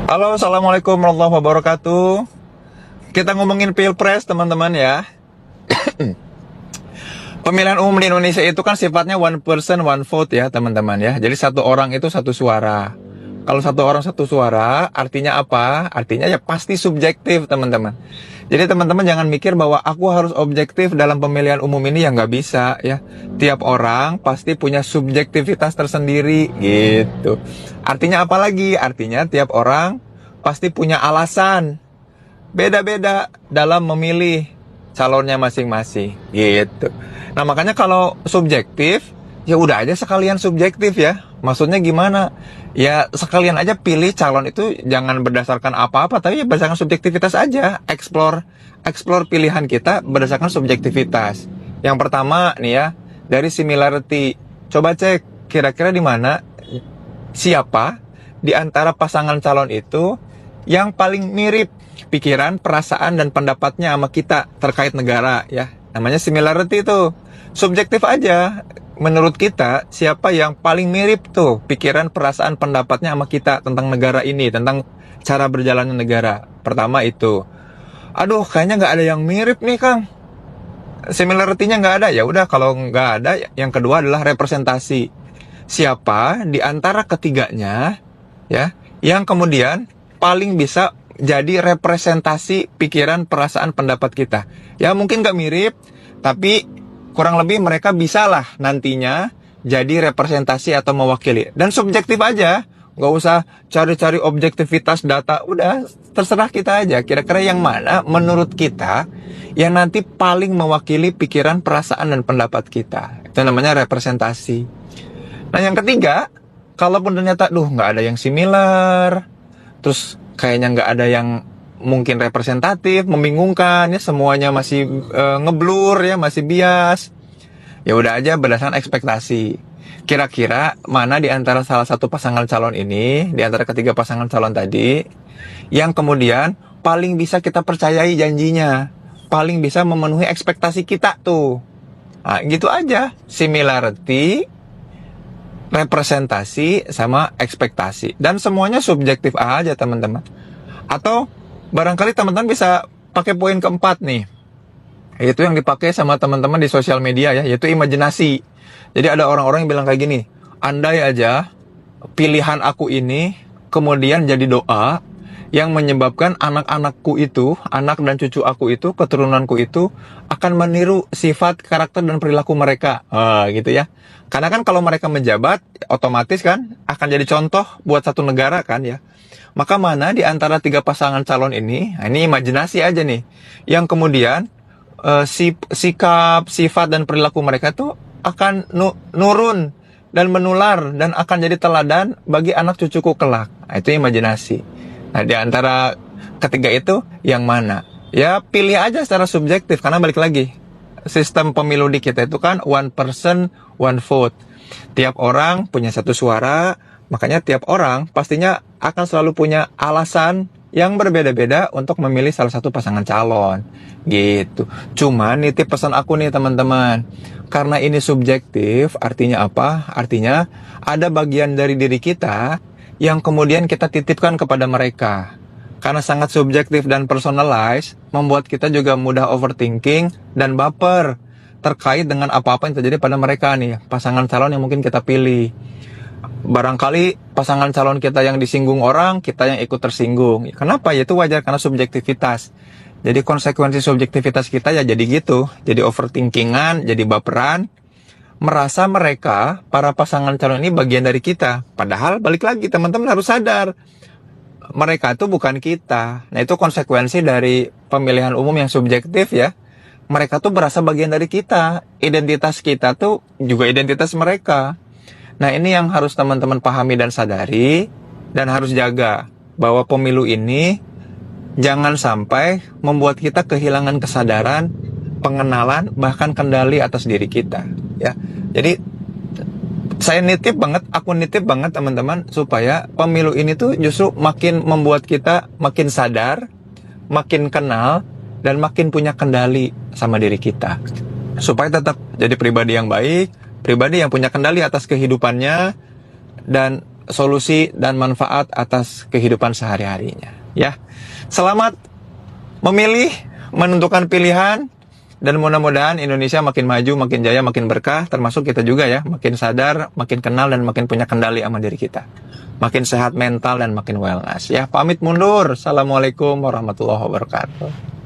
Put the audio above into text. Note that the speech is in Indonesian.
Halo, assalamualaikum warahmatullahi wabarakatuh. Kita ngomongin pilpres, teman-teman ya. Pemilihan umum di Indonesia itu kan sifatnya one person one vote ya, teman-teman ya. Jadi satu orang itu satu suara. Kalau satu orang satu suara, artinya apa? Artinya ya pasti subjektif, teman-teman. Jadi teman-teman jangan mikir bahwa aku harus objektif dalam pemilihan umum ini, ya nggak bisa ya. Tiap orang pasti punya subjektivitas tersendiri gitu. Artinya apa lagi? Artinya tiap orang pasti punya alasan beda-beda dalam memilih calonnya masing-masing gitu. Nah makanya kalau subjektif, ya udah aja sekalian subjektif ya. Maksudnya gimana? Ya sekalian aja pilih calon itu, jangan berdasarkan apa-apa, tapi ya berdasarkan subjektivitas aja. Explore pilihan kita berdasarkan subjektivitas. Yang pertama nih ya, dari similarity. Coba cek kira-kira di mana, siapa di antara pasangan calon itu yang paling mirip pikiran, perasaan, dan pendapatnya sama kita terkait negara ya. Namanya similarity itu. Subjektif aja. Menurut kita, siapa yang paling mirip tuh pikiran, perasaan, pendapatnya sama kita tentang negara ini, tentang cara berjalannya negara. Pertama itu. Aduh, kayaknya nggak ada yang mirip nih, Kang. Similarity-nya nggak ada. Ya udah, kalau nggak ada, yang kedua adalah representasi. Siapa di antara ketiganya ya yang kemudian paling bisa jadi representasi pikiran, perasaan, pendapat kita. Ya mungkin gak mirip, tapi kurang lebih mereka bisa lah nantinya jadi representasi atau mewakili. Dan subjektif aja, gak usah cari-cari objektivitas data. Udah, terserah kita aja. Kira-kira yang mana menurut kita yang nanti paling mewakili pikiran, perasaan, dan pendapat kita. Itu namanya representasi. Nah yang ketiga, kalaupun ternyata gak ada yang similar, terus kayaknya nggak ada yang mungkin representatif, membingungkan ya, semuanya masih ngeblur ya, masih bias. Ya udah aja berdasarkan ekspektasi. Kira-kira mana di antara salah satu pasangan calon ini, di antara ketiga pasangan calon tadi, yang kemudian paling bisa kita percayai janjinya, paling bisa memenuhi ekspektasi kita tuh. Nah, gitu aja. Similarity, representasi, sama ekspektasi. Dan semuanya subjektif aja, teman-teman. Atau barangkali teman-teman bisa pakai poin keempat nih. Itu yang dipakai sama teman-teman di sosial media ya, yaitu imajinasi. Jadi ada orang-orang yang bilang kayak gini, andai aja pilihan aku ini kemudian jadi doa yang menyebabkan anak-anakku itu, anak dan cucu aku itu, keturunanku itu akan meniru sifat, karakter, dan perilaku mereka. Gitu ya. Karena kan kalau mereka menjabat, otomatis kan akan jadi contoh buat satu negara kan ya. Maka mana di antara tiga pasangan calon ini, nah ini imajinasi aja nih, yang kemudian sikap, sifat, dan perilaku mereka tuh akan nurun dan menular dan akan jadi teladan bagi anak cucuku kelak. Nah, itu imajinasi. Nah, di antara ketiga itu yang mana? Ya pilih aja secara subjektif, karena balik lagi, sistem pemilu di kita itu kan one person one vote. Tiap orang punya satu suara, makanya tiap orang pastinya akan selalu punya alasan yang berbeda-beda untuk memilih salah satu pasangan calon gitu. Cuman nitip pesan aku nih teman-teman, karena ini subjektif, artinya apa? Artinya ada bagian dari diri kita yang kemudian kita titipkan kepada mereka. Karena sangat subjektif dan personalized, membuat kita juga mudah overthinking dan baper terkait dengan apa-apa yang terjadi pada mereka nih, pasangan calon yang mungkin kita pilih. Barangkali pasangan calon kita yang disinggung orang, kita yang ikut tersinggung. Kenapa? Ya itu wajar, karena subjektivitas. Jadi konsekuensi subjektivitas kita ya jadi gitu. Jadi overthinkingan, jadi baperan, merasa mereka, para pasangan calon ini bagian dari kita. Padahal balik lagi, teman-teman harus sadar, mereka itu bukan kita. Nah itu konsekuensi dari pemilihan umum yang subjektif ya. Mereka tuh berasa bagian dari kita. Identitas kita tuh juga identitas mereka. Nah ini yang harus teman-teman pahami dan sadari, dan harus jaga bahwa pemilu ini jangan sampai membuat kita kehilangan kesadaran, pengenalan, bahkan kendali atas diri kita ya. Jadi aku nitip banget teman-teman, supaya pemilu ini tuh justru makin membuat kita makin sadar, makin kenal, dan makin punya kendali sama diri kita, supaya tetap jadi pribadi yang baik, pribadi yang punya kendali atas kehidupannya, dan solusi dan manfaat atas kehidupan sehari-harinya. Ya, selamat memilih, menentukan pilihan, dan mudah-mudahan Indonesia makin maju, makin jaya, makin berkah, termasuk kita juga ya, makin sadar, makin kenal, dan makin punya kendali sama diri kita. Makin sehat mental dan makin wellness. Ya, pamit mundur. Assalamualaikum warahmatullahi wabarakatuh.